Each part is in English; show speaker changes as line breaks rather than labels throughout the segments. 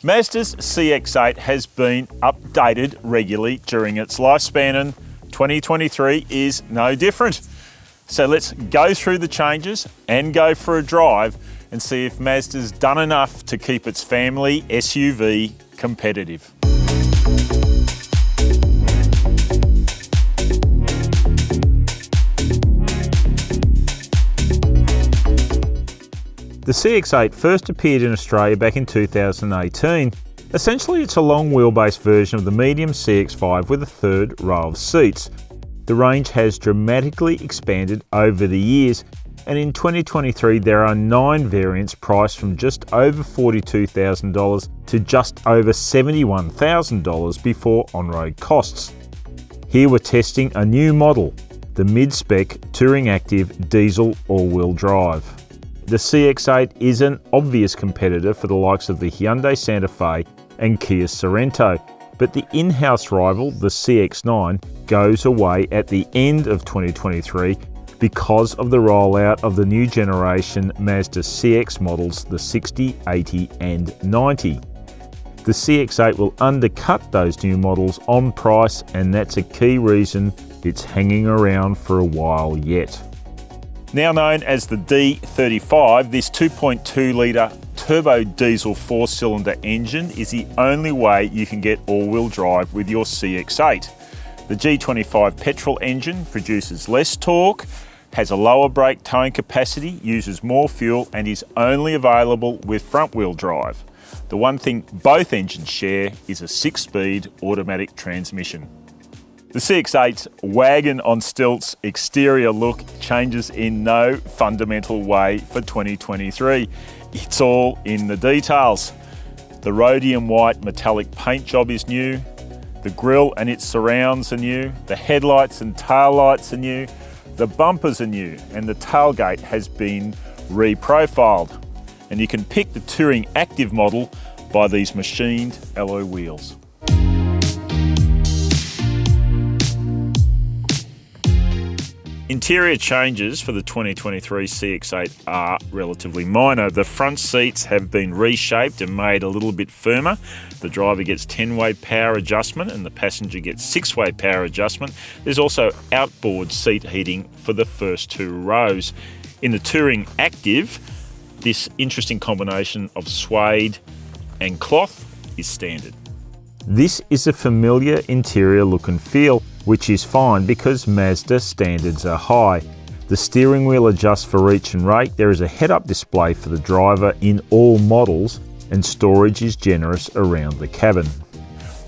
Mazda's CX-8 has been updated regularly during its lifespan, and 2023 is no different. So let's go through the changes and go for a drive and see if Mazda's done enough to keep its family SUV competitive. The CX-8 first appeared in Australia back in 2018. Essentially, it's a long wheelbase version of the medium CX-5 with a third row of seats. The range has dramatically expanded over the years, and in 2023 there are 9 variants priced from just over $42,000 to just over $71,000 before on-road costs. Here we're testing a new model, the mid-spec Touring Active diesel all-wheel drive. The CX-8 is an obvious competitor for the likes of the Hyundai Santa Fe and Kia Sorento, but the in-house rival, the CX-9, goes away at the end of 2023 because of the rollout of the new generation Mazda CX models, the 60, 80 and 90. The CX-8 will undercut those new models on price, and that's a key reason it's hanging around for a while yet. Now known as the D35, this 2.2 litre turbo diesel 4-cylinder engine is the only way you can get all-wheel drive with your CX-8. The G25 petrol engine produces less torque, has a lower brake towing capacity, uses more fuel, and is only available with front-wheel drive. The one thing both engines share is a 6-speed automatic transmission. The CX-8's wagon on stilts exterior look changes in no fundamental way for 2023. It's all in the details. The rhodium white metallic paint job is new, the grille and its surrounds are new, the headlights and tail lights are new, the bumpers are new, and the tailgate has been re-profiled. And you can pick the Touring Active model by these machined alloy wheels. Interior changes for the 2023 CX-8 are relatively minor. The front seats have been reshaped and made a little bit firmer. The driver gets 10-way power adjustment and the passenger gets 6-way power adjustment. There's also outboard seat heating for the first 2 rows. In the Touring Active, this interesting combination of suede and cloth is standard. This is a familiar interior look and feel, which is fine because Mazda standards are high. The steering wheel adjusts for reach and rake, there is a head-up display for the driver in all models, and storage is generous around the cabin.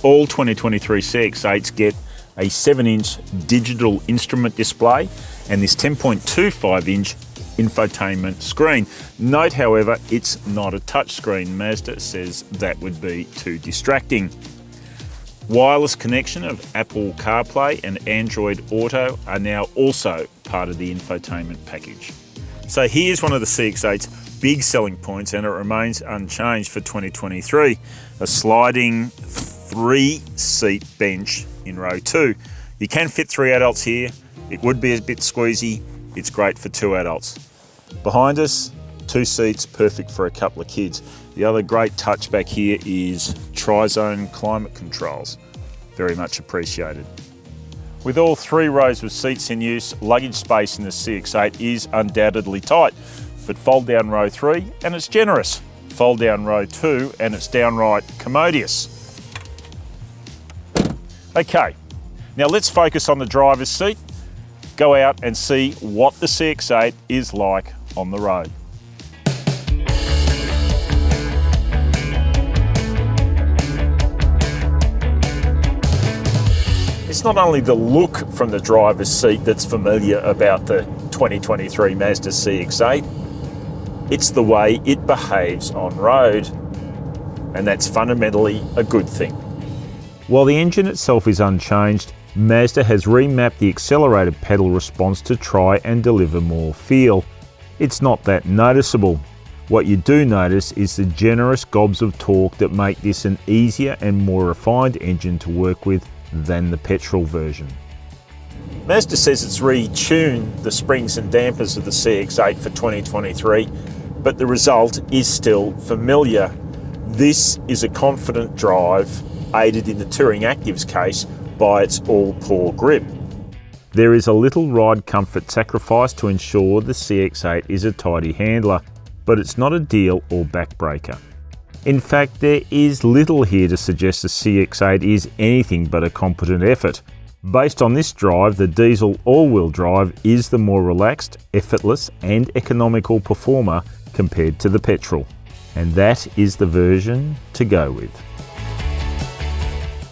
All 2023 CX-8s get a 7-inch digital instrument display and this 10.25-inch infotainment screen. Note, however, it's not a touchscreen. Mazda says that would be too distracting. Wireless connection of Apple CarPlay and Android Auto are now also part of the infotainment package. So here's one of the CX-8's big selling points, and it remains unchanged for 2023. A sliding 3-seat bench in row 2. You can fit 3 adults here. It would be a bit squeezy. It's great for 2 adults. Behind us, 2 seats, perfect for a couple of kids. The other great touch back here is tri-zone climate controls. Very much appreciated. With all 3 rows of seats in use, luggage space in the CX-8 is undoubtedly tight, but fold down row 3 and it's generous. Fold down row 2 and it's downright commodious. Okay, now let's focus on the driver's seat. Go out and see what the CX-8 is like on the road. It's not only the look from the driver's seat that's familiar about the 2023 Mazda CX-8, it's the way it behaves on road, and that's fundamentally a good thing. While the engine itself is unchanged, Mazda has remapped the accelerated pedal response to try and deliver more feel. It's not that noticeable. What you do notice is the generous gobs of torque that make this an easier and more refined engine to work with than the petrol version. Mazda says it's retuned the springs and dampers of the CX-8 for 2023, but the result is still familiar. This is a confident drive, aided in the Touring Active's case by its all-pour grip. There is a little ride comfort sacrifice to ensure the CX-8 is a tidy handler, but it's not a deal or backbreaker. In fact, there is little here to suggest the CX-8 is anything but a competent effort. Based on this drive, the diesel all-wheel drive is the more relaxed, effortless and economical performer compared to the petrol. And that is the version to go with.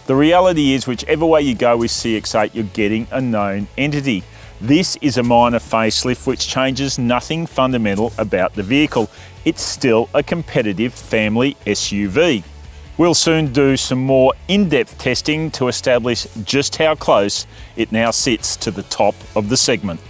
The reality is, whichever way you go with CX-8, you're getting a known entity. This is a minor facelift which changes nothing fundamental about the vehicle. It's still a competitive family SUV. We'll soon do some more in-depth testing to establish just how close it now sits to the top of the segment.